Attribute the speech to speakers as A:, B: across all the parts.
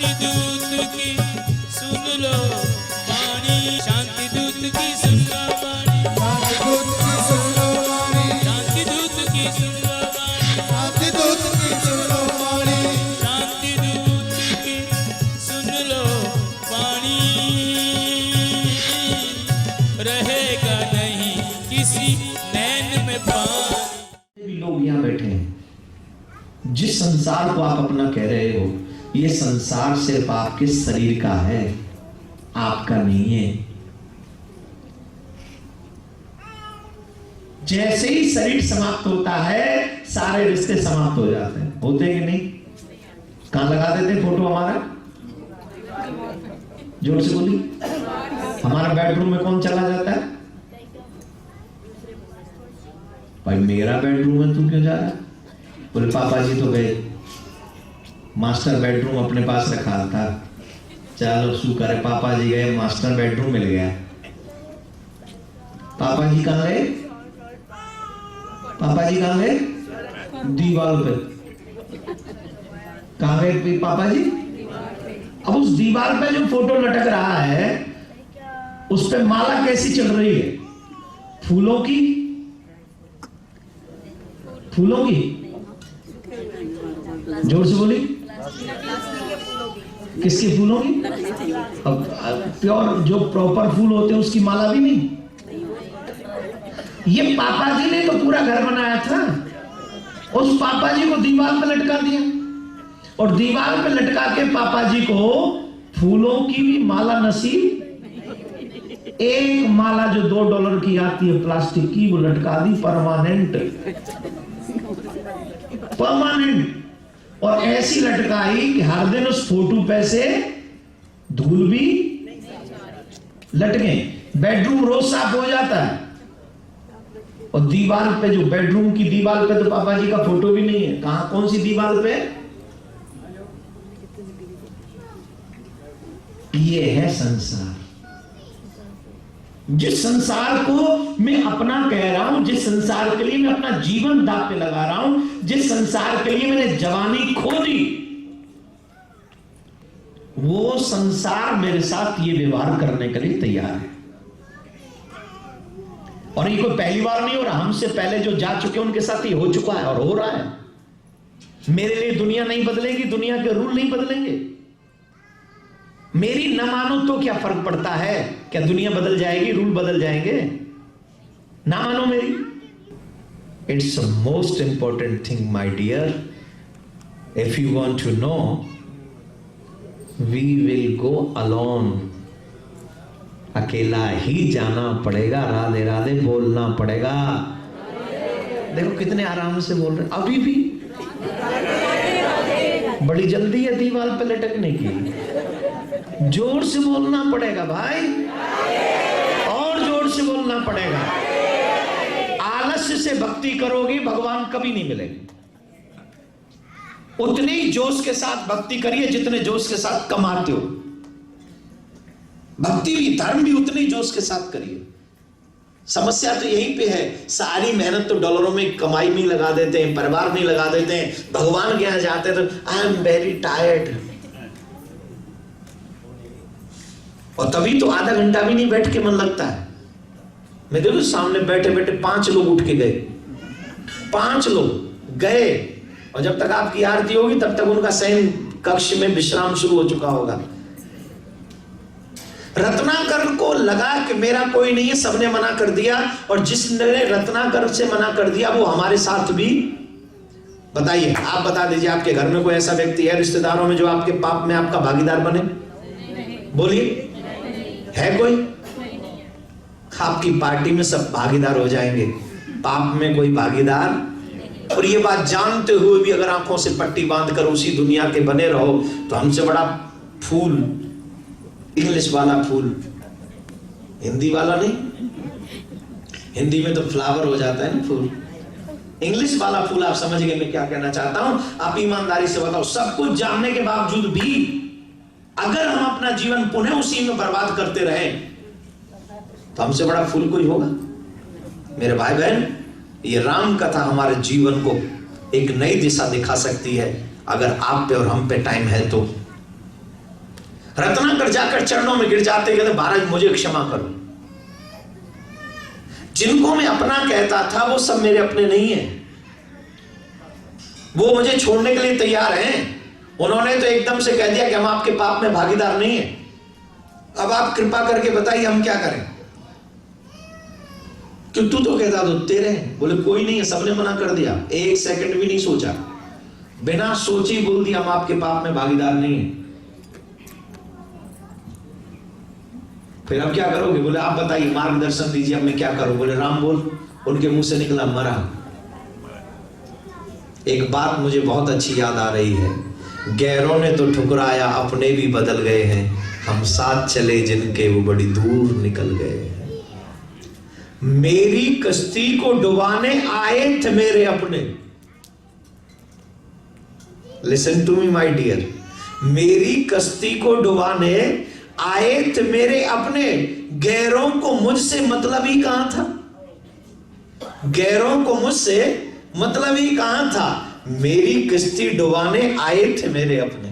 A: शांति दूत की सुन लो वाणी, शांति दूत की सुन लो वाणी,
B: शांति दूत की सुन लो वाणी,
A: शांति दूत की सुन लो वाणी,
B: शांति दूत की सुन लो वाणी,
A: शांति दूत की सुन लो वाणी। रहेगा नहीं किसी नैन में पानी।
C: भी लोग यहाँ बैठे हैं, जिस संसार को आप अपना कह रहे हो, ये संसार सिर्फ आपके शरीर का है, आपका नहीं है। जैसे ही शरीर समाप्त होता है, सारे रिश्ते समाप्त हो जाते हैं। होते हैं कि नहीं? कहां लगा देते फोटो हमारा? जोर से बोली। हमारा बेडरूम में कौन चला जाता है? भाई मेरा बेडरूम में तू क्यों जा रहा है? बोले पापा जी तो गए, मास्टर बेडरूम अपने पास रखा था। चलो शू करे, पापा जी गए, मास्टर बेडरूम मिल गया। पापा जी कहाँ गए? पापा जी कहाँ गए? दीवार पे। कहाँ गए पापा जी? अब उस दीवार पे जो फोटो लटक रहा है, उस पे माला कैसी चल रही है? फूलों की? फूलों की? जोर से बोली। किसके फूलों की? अब प्योर जो प्रॉपर फूल होते हैं उसकी माला भी नहीं। ये पापा जी ने तो पूरा घर बनाया था, उस पापा जी को दीवार पे लटका दिया, और दीवार पे लटका के पापा जी को फूलों की भी माला नसीब। एक माला जो $2 की आती है प्लास्टिक की, वो लटका दी परमानेंट। और ऐसी लटकाई कि हर दिन उस फोटो पे से धूल भी लटके। बेडरूम रोज साफ हो जाता है, और दीवार पे जो बेडरूम की दीवार पे तो पापा जी का फोटो भी नहीं है। कहां? कौन सी दीवार पे? ये है संसार। जिस संसार को मैं अपना कह रहा हूं, जिस संसार के लिए मैं अपना जीवन दांव पे लगा रहा हूं, जिस संसार के लिए मैंने जवानी खो दी, वो संसार मेरे साथ ये व्यवहार करने के लिए तैयार है। और ये कोई पहली बार नहीं हो रहा, हमसे पहले जो जा चुके उनके साथ ये हो चुका है और हो रहा है। मेरे लिए दुनिया नहीं बदलेगी, दुनिया के रूल नहीं बदलेंगे। मेरी न मानो तो क्या फर्क पड़ता है? क्या दुनिया बदल जाएगी, रूल बदल जाएंगे? ना मानो मेरी। It's the most important thing my dear, if you want to know, we will go alone. अकेला ही जाना पड़ेगा, राधे राधे बोलना पड़ेगा। देखो कितने आराम से बोल रहे, अभी भी बड़ी जल्दी है दीवार पे लटकने की। जोर से बोलना पड़ेगा भाई, और जोर से बोलना पड़ेगा। आलस्य से भक्ति करोगे, भगवान कभी नहीं मिलेंगे। उतने ही जोश के साथ भक्ति करिए जितने जोश के साथ कमाते हो। भक्ति भी, धर्म भी उतने ही जोश के साथ करिए। समस्या तो यहीं पे है, सारी मेहनत तो डॉलरों में कमाई में लगा देते हैं, परिवार में लगा देते हैं। भगवान के यहां जाते हैं तो आई एम वेरी टायर्ड, और तभी तो आधा घंटा भी नहीं बैठ के मन लगता है। मैं देखो सामने बैठे बैठे 5 लोग उठ के गए, 5 लोग गए, और जब तक आपकी आरती होगी तब तक उनका शयन कक्ष में विश्राम शुरू हो चुका होगा। रत्नाकर को लगा कि मेरा कोई नहीं है, सबने मना कर दिया, और जिसने रत्नाकर से मना कर दिया वो हमारे साथ भी। बताइए, आप बता दीजिए, आपके घर में कोई ऐसा व्यक्ति है, रिश्तेदारों में, जो आपके पाप में आपका भागीदार बने? बोलिए, है कोई? आपकी पार्टी में सब भागीदार हो जाएंगे, पाप में कोई भागीदार। और ये बात जानते हुए भी अगर आंखों से पट्टी बांधकर उसी दुनिया के बने रहो, तो हमसे बड़ा फूल, इंग्लिश वाला फूल, हिंदी वाला नहीं। हिंदी में तो फ्लावर हो जाता है ना फूल, इंग्लिश वाला फूल। आप समझ गए मैं क्या कहना चाहता हूं? आप ईमानदारी से बताओ, सब कुछ जानने के बावजूद भी अगर हम अपना जीवन पुनः उसी में बर्बाद करते रहे, तो हमसे बड़ा फूल कोई होगा? मेरे भाई बहन, ये राम कथा हमारे जीवन को एक नई दिशा दिखा सकती है, अगर आप पे और हम पे टाइम है तो। रत्नाकर जाकर चरणों में गिर जाते, कहते महाराज मुझे क्षमा करो। जिनको मैं अपना कहता था वो सब मेरे अपने नहीं है, वो मुझे छोड़ने के लिए तैयार हैं। उन्होंने तो एकदम से कह दिया कि हम आपके पाप में भागीदार नहीं है। अब आप कृपा करके बताइए हम क्या करें? कि तू तो कहता तो तेरे हैं। बोले कोई नहीं है, सबने मना कर दिया, एक सेकंड भी नहीं सोचा, बिना सोचे बोल दिया हम आपके पाप में भागीदार नहीं है। फिर अब क्या करोगे? बोले आप बताइए, मार्गदर्शन दीजिए, अब मैं क्या करूं? बोले राम बोल। उनके मुंह से निकला मरा। एक बात मुझे बहुत अच्छी याद आ रही है, गैरों ने तो ठुकराया, अपने भी बदल गए हैं, हम साथ चले जिनके वो बड़ी दूर निकल गए हैं। मेरी कश्ती को डुबाने आए थे मेरे अपने। Listen to me my dear, मेरी कश्ती को डुबाने आए थे मेरे अपने, गैरों को मुझसे मतलब ही कहां था? गैरों को मुझसे मतलब ही कहां था? मेरी कश्ती डुबाने आए थे मेरे अपने।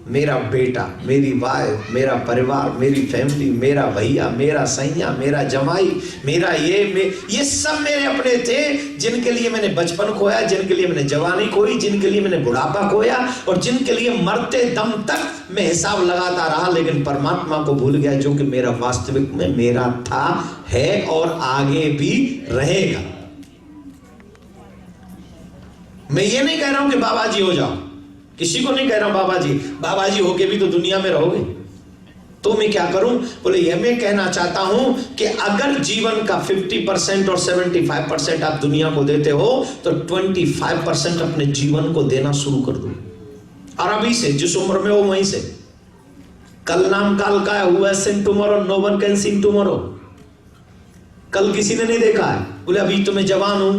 C: मेरा बेटा, मेरी वाइफ, मेरा परिवार, मेरी फैमिली, मेरा भैया, मेरा सैया, मेरा जमाई, मेरा ये सब मेरे अपने थे, जिनके लिए मैंने बचपन खोया, जिनके लिए मैंने जवानी खोई, जिनके लिए मैंने बुढ़ापा खोया, और जिनके लिए मरते दम तक मैं हिसाब लगाता रहा, लेकिन परमात्मा को भूल गया जो कि मेरा वास्तविक में मेरा था, है और आगे भी रहेगा। मैं ये नहीं कह रहा हूं कि बाबा जी हो जाओ, किसी को नहीं कह रहा हूं बाबा जी होके भी तो दुनिया में रहोगे, तो मैं क्या करूं? बोले यह मैं कहना चाहता हूं कि अगर जीवन का 50% और 75% आप दुनिया को देते हो, तो 25% अपने जीवन को देना शुरू कर दो। और अभी से जिस उम्र में हो वहीं से। कल नाम काल का है, who has seen tomorrow, no one can see tomorrow. कल किसी ने नहीं देखा है। बोले अभी तो मैं जवान हूं,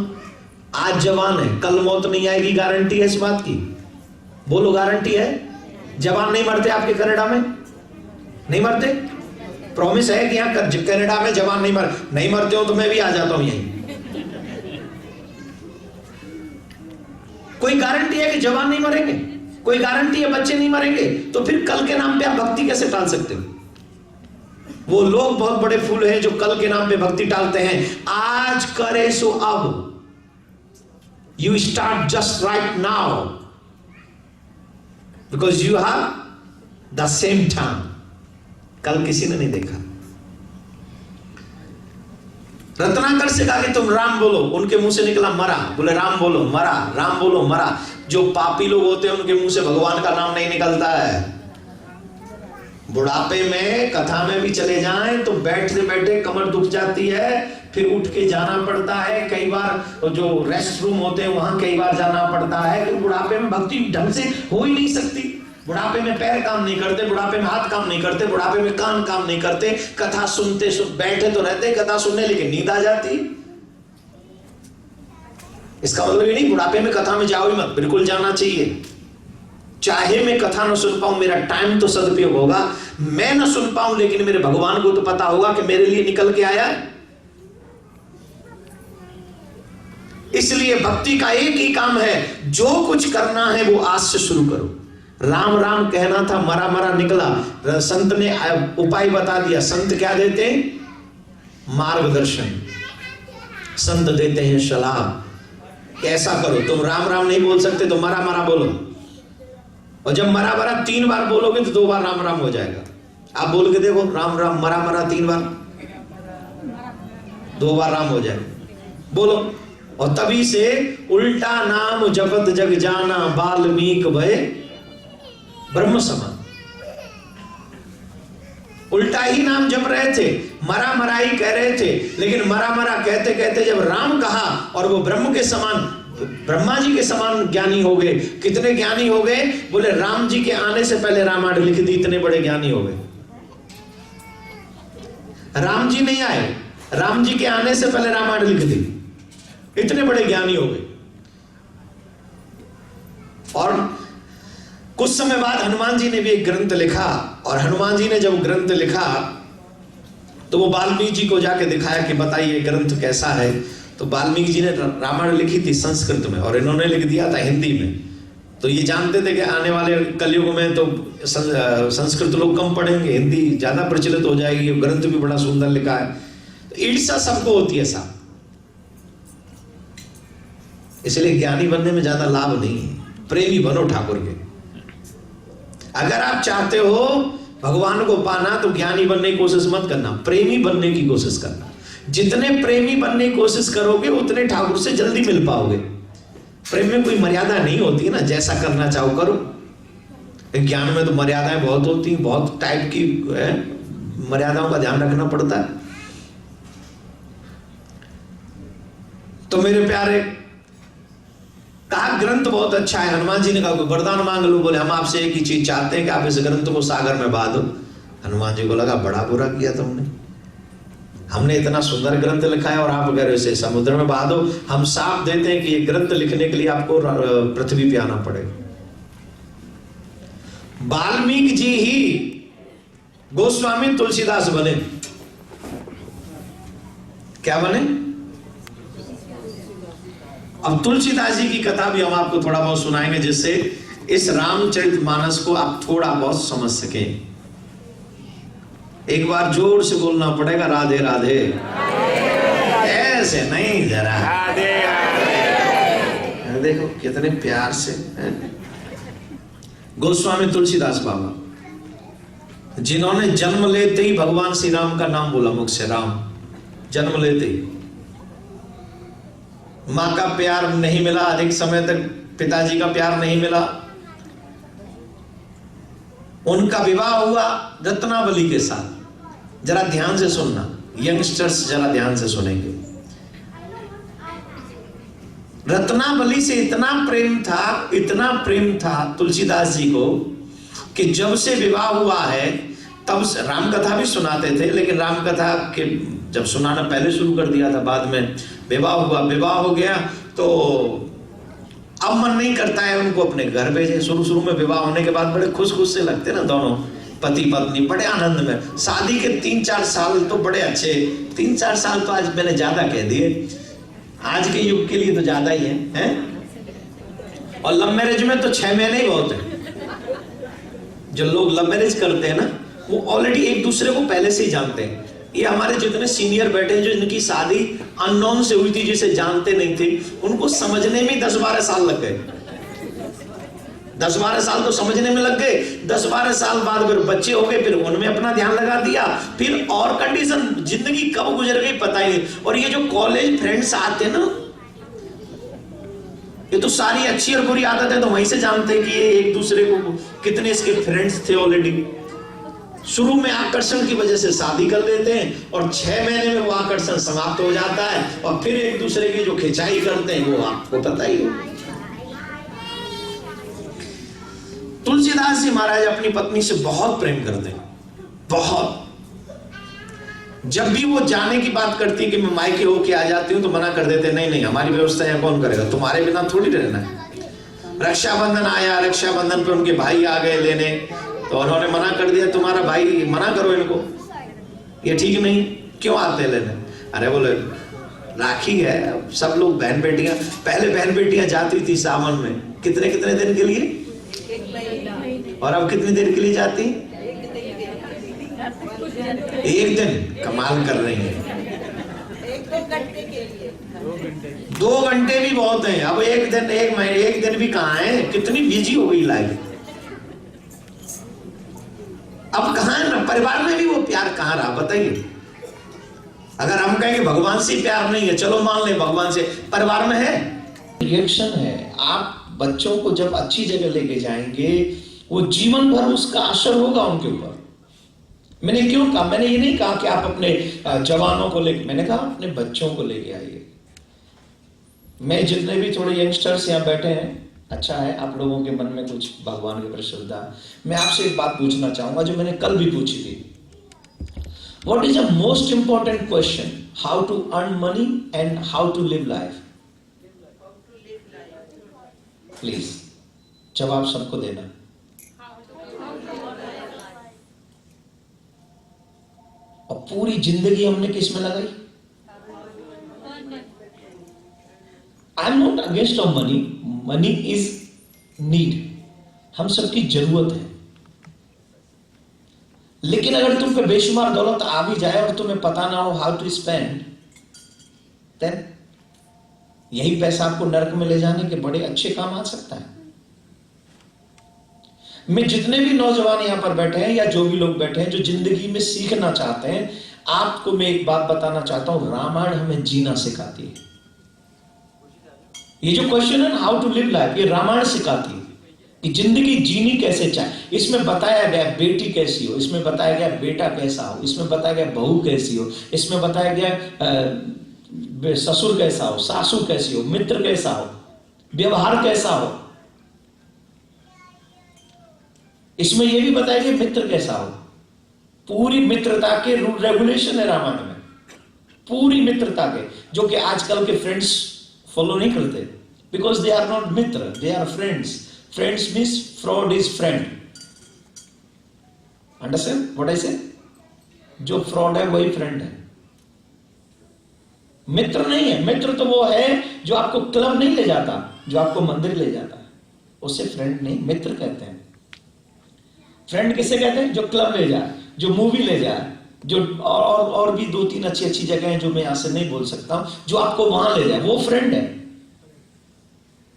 C: आज जवान है, कल मौत नहीं आएगी, गारंटी है इस बात की? बोलो गारंटी है? जवान नहीं मरते आपके कनाडा में? नहीं मरते? प्रॉमिस है कि यहाँ कनाडा में जवान नहीं मरते हो तो मैं भी आ जाता हूं यहीं। कोई गारंटी है कि जवान नहीं मरेंगे? कोई गारंटी है बच्चे नहीं मरेंगे? तो फिर कल के नाम पे आप भक्ति कैसे टाल सकते हो? वो लोग बहुत बड़े फूल हैं जो कल के नाम पे भक्ति टालते हैं। आज करे सो अब। You start just right now because you have the same time. कल किसी ने नहीं देखा। रत्नाकर से कहा कि तुम राम बोलो, उनके मुंह से निकला मरा। बोले राम बोलो मरा, राम बोलो मरा। जो पापी लोग होते हैं उनके मुंह से भगवान का नाम नहीं निकलता है। बुढ़ापे में कथा में भी चले जाएं तो बैठते बैठे कमर दुख जाती है, फिर उठ के जाना पड़ता है। कई बार जो रेस्ट रूम होते हैं वहां कई बार जाना पड़ता है। तो बुढ़ापे में भक्ति ढंग से हो ही नहीं सकती। बुढ़ापे में पैर काम नहीं करते, बुढ़ापे में हाथ काम नहीं करते, बुढ़ापे में कान काम नहीं करते। कथा सुनते बैठे तो रहते कथा सुनने, लेकिन नींद आ जाती। इसका मतलब ये नहीं बुढ़ापे में कथा में जाओ ही मत, बिल्कुल जाना चाहिए। चाहे मैं कथा न सुन पाऊं, मेरा टाइम तो सदुपयोग होगा। मैं न सुन पाऊं, लेकिन मेरे भगवान को तो पता होगा कि मेरे लिए निकल के आया है। इसलिए भक्ति का एक ही काम है, जो कुछ करना है वो आज से शुरू करो। राम राम कहना था, मरा मरा निकला। संत ने उपाय बता दिया। संत क्या देते हैं? मार्गदर्शन। संत देते हैं सलाह। ऐसा करो, तुम राम राम नहीं बोल सकते तो मरा मरा बोलो। और जब मरा मरा 3 बार बोलोगे तो 2 बार राम राम हो जाएगा। आप बोल के देखो, राम राम मरा मरा 3 बार, 2 बार राम हो जाएगा। बोलो। और तभी से उल्टा नाम जपत जग जाना, वाल्मीकि भय ब्रह्म समान। उल्टा ही नाम जप रहे थे, मरा मराई कह रहे थे, लेकिन मरा मरा कहते कहते जब राम कहा और वो ब्रह्म के समान, ब्रह्मा जी के समान ज्ञानी हो गए। कितने ज्ञानी हो गए? बोले राम जी के आने से पहले रामायण लिख दी, इतने बड़े ज्ञानी हो गए। राम जी नहीं आए, राम जी के आने से पहले रामायण लिख दी, इतने बड़े ज्ञानी हो गए। और कुछ समय बाद हनुमान जी ने भी एक ग्रंथ लिखा। और हनुमान जी ने जब ग्रंथ लिखा तो वो वाल्मीकि जी को जाके दिखाया कि बताइए ग्रंथ कैसा है। तो वाल्मीकि जी ने रामायण लिखी थी संस्कृत में और इन्होंने लिख दिया था हिंदी में। तो ये जानते थे कि आने वाले कलयुग में तो संस्कृत लोग कम पढ़ेंगे, हिंदी ज्यादा प्रचलित हो जाएगी, ग्रंथ भी बड़ा सुंदर लिखा है। तो ईर्ष्या सबको होती है साहब, इसलिए ज्ञानी बनने में ज्यादा लाभ नहीं है। प्रेमी बनो ठाकुर के। अगर आप चाहते हो भगवान को पाना तो ज्ञानी बनने की कोशिश मत करना, प्रेमी बनने की कोशिश करना। जितने प्रेमी बनने की कोशिश करोगे उतने ठाकुर से जल्दी मिल पाओगे। प्रेम में कोई मर्यादा नहीं होती ना, जैसा करना चाहो करो। ज्ञान में तो मर्यादाएं बहुत होती हैं, बहुत टाइप की मर्यादाओं का ध्यान रखना पड़ता है। तो मेरे प्यारे, कहा ग्रंथ बहुत अच्छा है। हनुमान जी ने कहा वरदान मांग लो। बोले हम आपसे एक ही चीज चाहते हैं कि आप इस ग्रंथ को सागर में बहा दो। हनुमान जी को लगा बड़ा बुरा किया तुमने, हमने इतना सुंदर ग्रंथ लिखा है और आप अगर इसे समुद्र में बहा दो। हम साफ देते हैं कि ये ग्रंथ लिखने के लिए आपको पृथ्वी पे आना पड़ेगा। वाल्मीकि जी ही गोस्वामी तुलसीदास बने। क्या बने? अब तुलसीदास जी की कथा भी हम आपको थोड़ा बहुत सुनाएंगे, जिससे इस रामचरितमानस को आप थोड़ा बहुत समझ सकें। एक बार जोर से बोलना पड़ेगा, राधे राधे। ऐसे नहीं, जरा राधे राधे। देखो कितने प्यार से गोस्वामी तुलसीदास बाबा, जिन्होंने जन्म लेते ही भगवान श्री राम का नाम बोला मुख से, राम। जन्म लेते ही मां का प्यार नहीं मिला, अधिक समय तक पिताजी का प्यार नहीं मिला। उनका विवाह हुआ रत्नावली के साथ। जरा ध्यान से सुनना, यंगस्टर्स जरा ध्यान से सुनेंगे। रत्नावली से इतना प्रेम था तुलसीदास जी को कि जब से विवाह हुआ है तब से राम कथा भी सुनाते थे, लेकिन राम कथा के जब सुनाना पहले शुरू कर दिया था, बाद में विवाह हुआ। विवाह हो गया तो अब मन नहीं करता है उनको अपने घर भेजे। शुरू में विवाह होने के बाद बड़े खुश से लगते ना दोनों पति पत्नी, बड़े आनंद में। शादी के 3-4 साल तो बड़े अच्छे, 3-4 साल तो आज मैंने ज्यादा कह दिए, आज के युग के लिए तो ज्यादा ही है? और लव मैरिज में तो 6 महीने ही बहुत है। जो लोग लव मैरिज करते हैं ना, वो ऑलरेडी एक दूसरे को पहले से ही जानते हैं। ये हमारे जितने सीनियर बैठे हैं, जो जिनकी शादी अननोन से हुई थी, जिसे जानते नहीं थे, उनको समझने में 10-12 साल लग गए। 10-12 साल तो समझने में लग गए। 10-12 साल बाद फिर बच्चे हो गए, फिर उनमें अपना ध्यान लगा दिया, फिर और कंडीशन, जिंदगी कब गुजर गई पता ही नहीं। और ये जो कॉलेज फ्रेंड्स आते हैं ना, ये तो सारी अच्छी और बुरी आदत है, तो वहीं से जानते हैं कि ये एक दूसरे को कितने इसके फ्रेंड्स थे ऑलरेडी। शुरू में आकर्षण की वजह से शादी कर लेते हैं और 6 महीने में वो आकर्षण समाप्त हो जाता है, और फिर एक दूसरे की जो खिंचाई करते हैं वो आपको पता ही हो। तुलसीदास जी महाराज अपनी पत्नी से बहुत प्रेम करते हैं, बहुत। जब भी वो जाने की बात करती कि मैं मायके होके आ जाती हूँ तो मना कर देते, नहीं हमारी व्यवस्था यहाँ कौन करेगा, तुम्हारे बिना थोड़ी रहना है। रक्षाबंधन आया, रक्षाबंधन पे उनके भाई आ गए लेने, तो उन्होंने मना कर दिया, तुम्हारा भाई, मना करो इनको, ये ठीक नहीं, क्यों आते लेने? अरे बोले राखी है, सब लोग बहन बेटियां, पहले बहन बेटियां जाती थी सावन में कितने दिन के लिए, और अब कितनी देर के लिए जाती? 1 दिन। कमाल कर रही है। 2 घंटे भी बहुत हैं। अब 1 दिन, 1 महीने, 1 दिन भी कहाँ है? कितनी बिजी हो गई लाइफ। अब कहाँ है ना, परिवार में भी वो प्यार कहाँ रहा बताइए? अगर हम कहें कि भगवान से प्यार नहीं है, चलो मान लें भगवान से, परिवार में है? रिएक्शन है। आप बच्चों को जब अच्छी जगह लेके जाएंगे, वो जीवन भर उसका असर होगा उनके ऊपर। मैंने क्यों कहा? मैंने ये नहीं कहा कि आप अपने जवानों को लेके, मैंने कहा अपने बच्चों को लेके आइए। मैं जितने भी थोड़े यंगस्टर्स यहाँ बैठे हैं, अच्छा है आप लोगों के मन में कुछ भगवान के प्रति श्रद्धा। मैं आपसे एक बात पूछना चाहूंगा जो मैंने कल भी पूछी थी। What is the most important question? How to earn money and how to live life? Please जवाब सबको देना। और पूरी जिंदगी हमने किस में लगाई? I am not against of money, money is need, हम सबकी जरूरत है। लेकिन अगर तुम पे बेशुमार दौलत आ भी जाए और तुम्हें पता ना हो हाउ टू स्पेंड, देन यही पैसा आपको नरक में ले जाने के बड़े अच्छे काम आ सकता है। मैं जितने भी नौजवान यहां पर बैठे हैं या जो भी लोग बैठे हैं जो जिंदगी में सीखना चाहते हैं, आपको मैं एक बात बताना चाहता हूं, रामायण हमें जीना सिखाती है। ये जो क्वेश्चन है हाउ टू लिव लाइफ, ये रामायण सिखाती है कि जिंदगी जीनी कैसे चाहे। इसमें बताया गया बेटी कैसी हो, इसमें बताया गया बेटा कैसा हो, इसमें बताया गया बहू कैसी हो, इसमें बताया गया ससुर कैसा हो, सासू कैसी हो, मित्र कैसा हो, व्यवहार कैसा हो। इसमें यह भी बताया गया मित्र कैसा हो। पूरी मित्रता के रूल रेगुलेशन है रामायण में, पूरी मित्रता के, जो कि आजकल के फ्रेंड्स फॉलो नहीं करते, बिकॉज दे आर नॉट मित्र, they are friends. Friends means fraud is friend. Understand what I say? जो फ्रॉड है वही फ्रेंड है, मित्र नहीं है। मित्र तो वो है जो आपको क्लब नहीं ले जाता, जो आपको मंदिर ले जाता है, उसे फ्रेंड नहीं मित्र कहते हैं। फ्रेंड किसे कहते हैं? जो क्लब ले जाए, जो मूवी ले जाए, जो और भी 2-3 अच्छी जगह हैं जो मैं यहां से नहीं बोल सकता हूं, जो आपको वहां ले जाए, वो फ्रेंड है।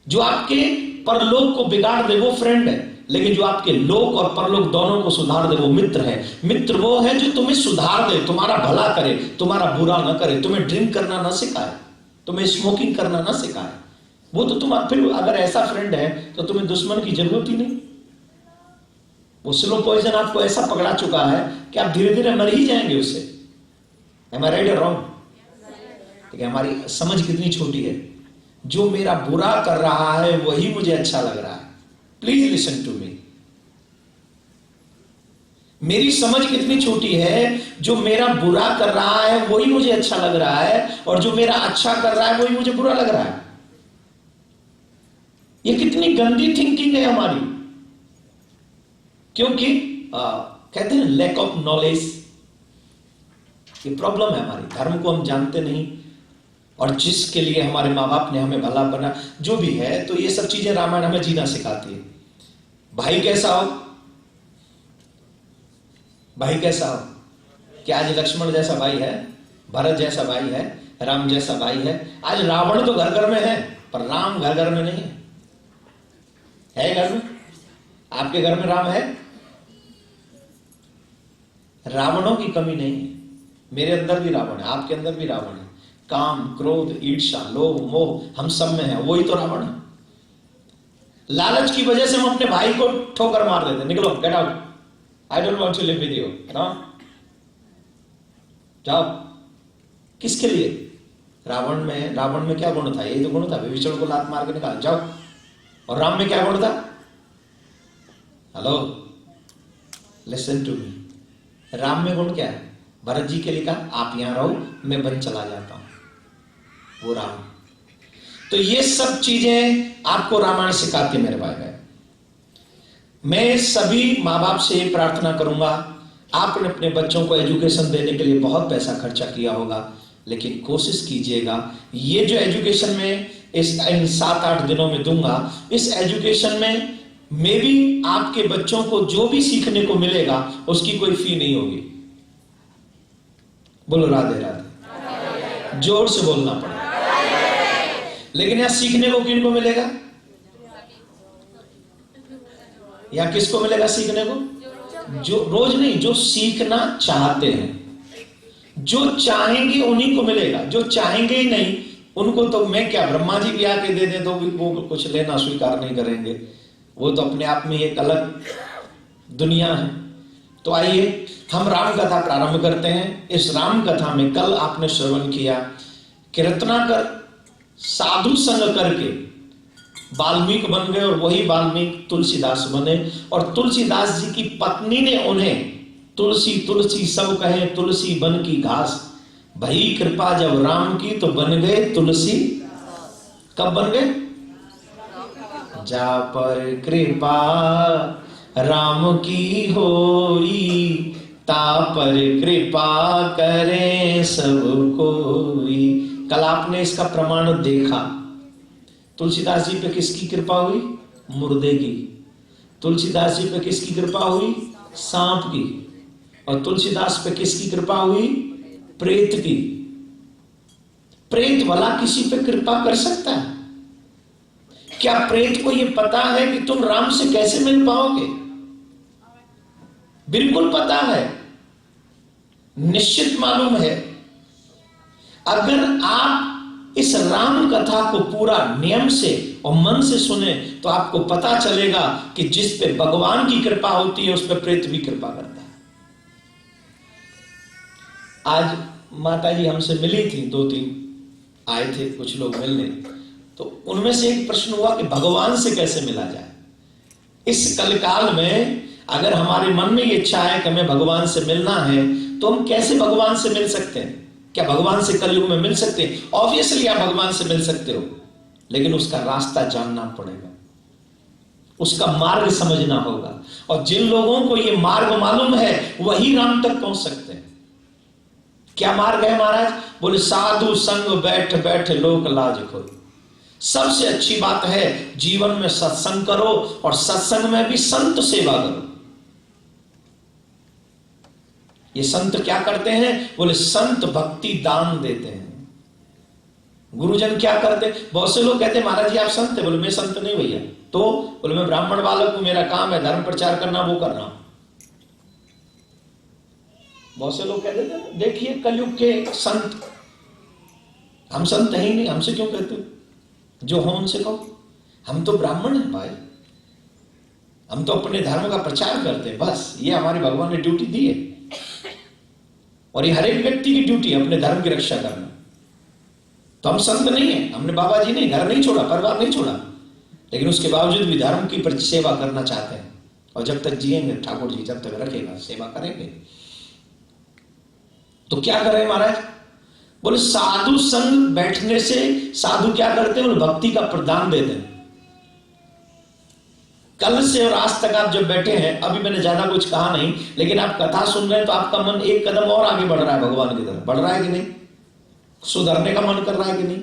C: जो आपके परलोक को बिगाड़ दे वो फ्रेंड है, लेकिन जो आपके लोक और परलोक दोनों को सुधार दे वो मित्र है। मित्र वो है जो तुम्हें सुधार दे, तुम्हारा भला करे, तुम्हारा बुरा ना करे, तुम्हें ड्रिंक करना ना सिखाए, तुम्हें स्मोकिंग करना ना सिखाए। वो तो तुम फिर अगर ऐसा फ्रेंड है तो तुम्हें दुश्मन की जरूरत ही नहीं। वो स्लो पॉइजन आपको ऐसा पकड़ा चुका है कि आप धीरे धीरे मर ही जाएंगे उससे। एम आई राइट और रॉन्ग? ठीक है, हमारी समझ कितनी छोटी है। जो मेरा बुरा कर रहा है वही मुझे अच्छा लग रहा है। Please listen to me. मेरी समझ कितनी छोटी है, जो मेरा बुरा कर रहा है वही मुझे अच्छा लग रहा है, और जो मेरा अच्छा कर रहा है वही मुझे बुरा लग रहा है। ये कितनी गंदी थिंकिंग है हमारी, क्योंकि कहते हैं लैक ऑफ नॉलेज, ये प्रॉब्लम है हमारी। धर्म को हम जानते नहीं, और जिसके लिए हमारे माँ बाप ने हमें भला बना जो भी है, तो ये सब चीजें रामायण हमें जीना सिखाती है। भाई कैसा हो, भाई कैसा हो? क्या आज लक्ष्मण जैसा भाई है, भरत जैसा भाई है, राम जैसा भाई है? आज रावण तो घर घर में है, पर राम घर घर में नहीं है। है घर में? आपके घर में राम है? रावणों की कमी नहीं है। मेरे अंदर भी रावण है, आपके अंदर भी रावण है। काम, क्रोध, ईर्ष्या, लोभ, मोह हम सब में है, वही तो रावण है। लालच की वजह से हम अपने भाई को ठोकर मार देते, निकलो, get out, I don't want to live with you, जाओ। किसके लिए? रावण में क्या गुण था? यही तो गुण था, विभीषण को लात मार के निकाल, जाओ। और राम में क्या गुण था? Hello, listen to me. Ram में गुण क्या है? भरत जी के लिए कहा आप यहां रहो, मैं वन चला जाता हूं, वो राम। तो ये सब चीजें आपको रामायण सिखाती है मेरे भाई बहन। मैं सभी माँ बाप से प्रार्थना करूंगा, आपने अपने बच्चों को एजुकेशन देने के लिए बहुत पैसा खर्चा किया होगा, लेकिन कोशिश कीजिएगा ये जो एजुकेशन में इन 7-8 दिनों में दूंगा, इस एजुकेशन में मे भी आपके बच्चों को जो भी सीखने को मिलेगा उसकी कोई फी नहीं होगी। बोलो राधे राधे, जोर से बोलना पड़ेगा। लेकिन यहां सीखने को किनको मिलेगा? या किसको मिलेगा सीखने को? जो रोज नहीं, जो सीखना चाहते हैं, जो चाहेंगे उन्हीं को मिलेगा। जो चाहेंगे ही नहीं उनको तो मैं क्या, ब्रह्मा जी भी आके दे दे तो वो कुछ लेना स्वीकार नहीं करेंगे। वो तो अपने आप में एक अलग दुनिया है। तो आइए हम राम कथा प्रारंभ करते हैं। इस राम कथा में कल आपने श्रवण किया कि रत्नाकर साधु संग करके वाल्मीकि बन गए, और वही वाल्मीकि तुलसीदास बने। और तुलसीदास जी की पत्नी ने उन्हें तुलसी तुलसी सब कहे, तुलसी बन की घास, भई कृपा जब राम की तो बन गए तुलसी। कब बन गए? जा पर कृपा राम की होई, ता पर कृपा करे सब कोई। कल आपने इसका प्रमाण देखा। तुलसीदास जी पे किसकी कृपा हुई? मुर्दे की। तुलसीदास जी पे किसकी कृपा हुई? सांप की। और तुलसीदास पे किसकी कृपा हुई? प्रेत की। प्रेत भला किसी पे कृपा कर सकता है? क्या प्रेत को यह पता है कि तुम राम से कैसे मिल पाओगे? बिल्कुल पता है, निश्चित मालूम है। अगर आप इस राम कथा को पूरा नियम से और मन से सुने तो आपको पता चलेगा कि जिस पे भगवान की कृपा होती है उस पे प्रेत भी कृपा करता है। आज माता जी हमसे मिली थी, 2-3 आए थे कुछ लोग मिलने, तो उनमें से एक प्रश्न हुआ कि भगवान से कैसे मिला जाए। इस कलकाल में अगर हमारे मन में ये इच्छा है कि हमें भगवान से मिलना है तो हम कैसे भगवान से मिल सकते हैं? क्या भगवान से कलयुग में मिल सकते हैं? ऑब्वियसली आप भगवान से मिल सकते हो, लेकिन उसका रास्ता जानना पड़ेगा, उसका मार्ग समझना होगा। और जिन लोगों को ये मार्ग मालूम है वही राम तक पहुंच सकते हैं। क्या मार्ग है महाराज? बोले साधु संग बैठ बैठ लोक लाज खोई। सबसे अच्छी बात है जीवन में सत्संग करो और सत्संग में भी संत सेवा करो। ये संत क्या करते हैं? बोले संत भक्ति दान देते हैं। गुरुजन क्या करते? बहुत से लोग कहते हैं महाराज जी आप संत है। बोले मैं संत नहीं भैया। तो बोले मैं ब्राह्मण बालक हूं, मेरा काम है धर्म प्रचार करना, वो कर रहा हूं। बहुत से लोग कहते थे देखिए कलयुग के संत, हम संत है ही नहीं, हमसे क्यों कहते हो? जो हो उनसे कहो, हम तो ब्राह्मण हैं भाई, हम तो अपने धर्म का प्रचार करते हैं, बस ये हमारी भगवान ने ड्यूटी दी है। और ये हर एक व्यक्ति की ड्यूटी है अपने धर्म की रक्षा करना। तो हम संत नहीं है, हमने बाबा जी ने घर नहीं छोड़ा, परिवार नहीं छोड़ा, लेकिन उसके बावजूद भी धर्म की सेवा करना चाहते हैं। और जब तक जिएंगे ठाकुर जी जब तक रखेगा सेवा करेंगे। तो क्या करें महाराज? बोले साधु संग बैठने से साधु क्या करते हैं? बोले भक्ति का प्रदान देते हैं। कल से और आज तक आप जब बैठे हैं, अभी मैंने ज्यादा कुछ कहा नहीं, लेकिन आप कथा सुन रहे हैं तो आपका मन एक कदम और आगे बढ़ रहा है भगवान की तरफ। बढ़ रहा है कि नहीं? सुधरने का मन कर रहा है कि नहीं?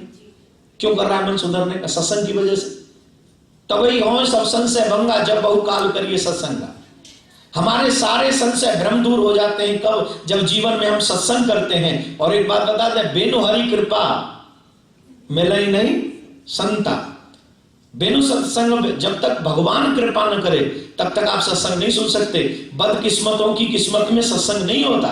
C: क्यों कर रहा है मन सुधरने का? सत्संग की वजह से। तभी हो सब संशय भंगा जब बहुकाल करिए सत्संग का। हमारे सारे संशय भ्रम दूर हो जाते हैं कब? जब जीवन में हम सत्संग करते हैं। और एक बात बता दें, बेनु हरि कृपा मिले नहीं संता। बेनु सत्संग, जब तक भगवान कृपा न करे तब तक आप सत्संग नहीं सुन सकते। बदकिस्मतों की किस्मत में सत्संग नहीं होता।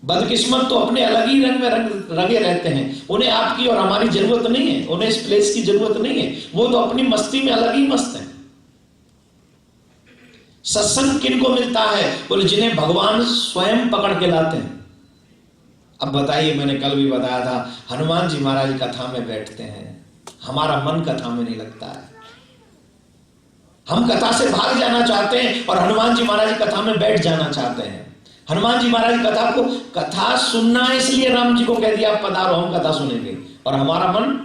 C: बदकिस्मत तो अपने अलग ही रंग में रंगे रहते हैं, उन्हें आपकी और हमारी जरूरत नहीं है, उन्हें इस प्लेस की जरूरत नहीं है, वो तो अपनी मस्ती में अलग ही मस्त है। सत्संग किनको मिलता है? बोले जिन्हें भगवान स्वयं पकड़ के लाते हैं। अब बताइए, मैंने कल भी बताया था, हनुमान जी महाराज कथा में बैठते हैं, हमारा मन कथा में नहीं लगता है। हम कथा से भाग जाना चाहते हैं और हनुमान जी महाराज कथा में बैठ जाना चाहते हैं। हनुमान जी महाराज कथा को, कथा सुनना है इसलिए राम जी को कह दिया आप पधारो हम कथा सुनेंगे, और हमारा मन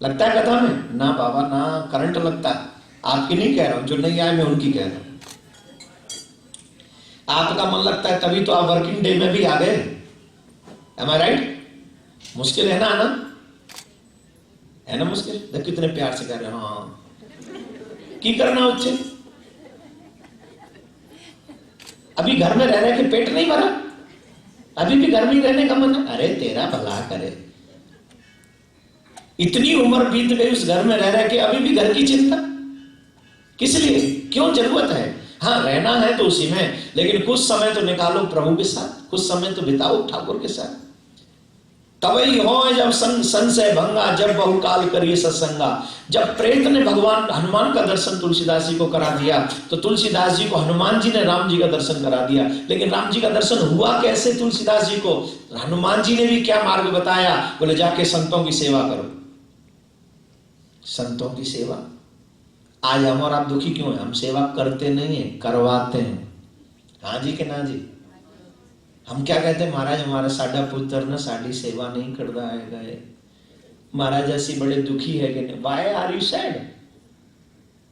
C: लगता है कथा में? ना बाबा ना, करंट लगता है। आपकी नहीं कह रहा हूं, जो नहीं आए मैं उनकी कह रहा हूं। आपका मन लगता है तभी तो आप वर्किंग डे में भी आ गए। Am I right? मुश्किल है ना आना? है ना मुश्किल? देख कितने प्यार से कह रहे हैं हाँ की करना उच्चे। अभी घर में रह रहे के पेट नहीं भरा, अभी भी घर में रहने का मन है। अरे तेरा भला करे, इतनी उम्र बीत गई उस घर में रह रहे के अभी भी घर की चिंता किस लिए? क्यों जरूरत है? हाँ रहना है तो उसी में, लेकिन कुछ समय तो निकालो प्रभु के साथ, कुछ समय तो बिताओ ठाकुर के साथ। तभी हो जब संशय भंगा जब बहुकाल करिए सत्संगा। जब प्रेत ने भगवान हनुमान का दर्शन तुलसीदास जी को करा दिया तो तुलसीदास जी को हनुमान जी ने राम जी का दर्शन करा दिया। लेकिन राम जी का दर्शन हुआ कैसे तुलसीदास जी को? हनुमान जी ने भी क्या मार्ग बताया? बोले जाके संतों की सेवा करो। संतों की सेवा। आज हम और आप दुखी क्यों हैं? हम सेवा करते नहीं है, करवाते हैं। हाँ जी के ना जी? हम क्या कहते हैं? महाराज हमारा साडा पुत्र ना साड़ी सेवा नहीं करता है। महाराज ऐसी बड़े दुखी है कि नहीं? Why are you sad?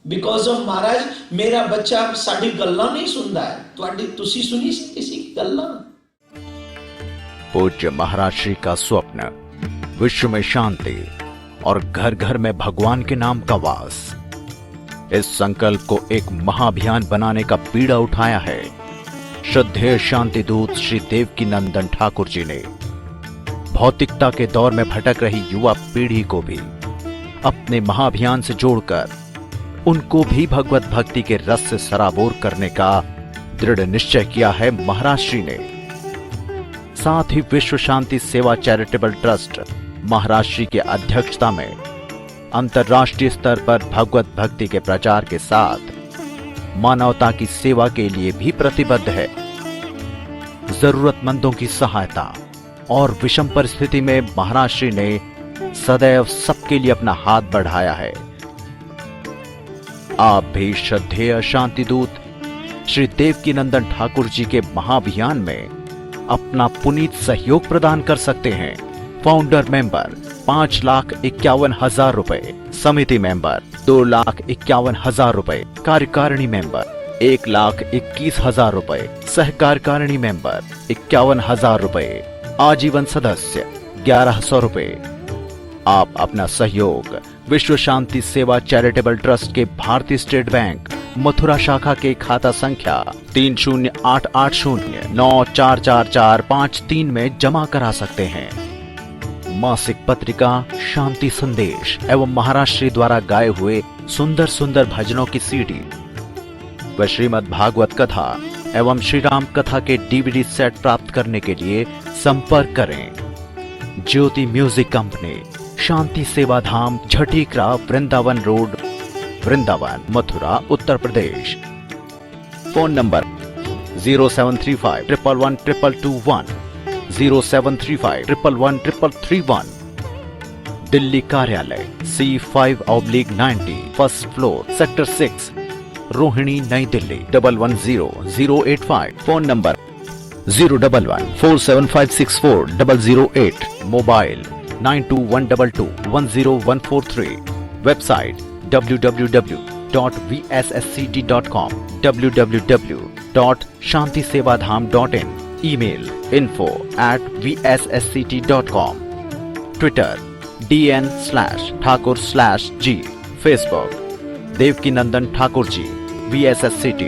C: Because of महाराज मेरा बच्चा साड़ी गल्ला नहीं सुनता है। तो तुसी सुनी किसी की गल्ला?
D: पूज्य महाराज श्री का स्वप्न विश्व में शांति और घर घर में भगवान के नाम का वास। इस संकल्प को एक महाअभियान बनाने का बीड़ा उठाया है श्रद्धेय शांति दूत श्री देवकी नंदन ठाकुर जी ने। भौतिकता के दौर में भटक रही युवा पीढ़ी को भी अपने महाअभियान से जोड़कर उनको भी भगवत भक्ति के रस से सराबोर करने का दृढ़ निश्चय किया है महाराज श्री ने। साथ ही विश्व शांति सेवा चैरिटेबल ट्रस्ट महाराज श्री की अध्यक्षता में अंतर्राष्ट्रीय स्तर पर भगवत भक्ति के प्रचार के साथ मानवता की सेवा के लिए भी प्रतिबद्ध है। जरूरतमंदों की सहायता और विषम परिस्थिति में महाराज श्री ने सदैव सबके लिए अपना हाथ बढ़ाया है। आप भी श्रद्धेय शांति दूत श्री देवकी नंदन ठाकुर जी के महाअभियान में अपना पुनीत सहयोग प्रदान कर सकते हैं। फाउंडर मेंबर 5,51,000 रुपए, समिति मेंबर 2,51,000 रुपए, कार्यकारिणी मेंबर 1,21,000 रुपए, सहकार्यकारिणी मेंबर 51,000 रुपए, आजीवन सदस्य 1,100 रुपए। आप अपना सहयोग विश्व शांति सेवा चैरिटेबल ट्रस्ट के भारतीय स्टेट बैंक मथुरा शाखा के खाता संख्या 3088094445 में जमा करा सकते हैं। मासिक पत्रिका शांति संदेश एवं महाराज श्री द्वारा गाए हुए सुंदर सुंदर भजनों की सीडी व श्रीमद् भागवत कथा एवं श्री राम कथा के डीवीडी सेट प्राप्त करने के लिए संपर्क करें। ज्योति music company, Shanti Seva Dham, Jhatikara, Vrindavan road, Vrindavan, Mathura, Uttar Pradesh. Phone number 0735111221, 0735111331। Delhi कार्यालय C5/90, first floor, sector 6, Rohini, New Delhi 110085। Phone number 01147564008। Mobile 9212210143। Website www.vssct.com, www.shantisevadham.in। Email info@vssct.com। Twitter DN/Thakur/G। Facebook Devki Nandan Thakur ji VSSCT।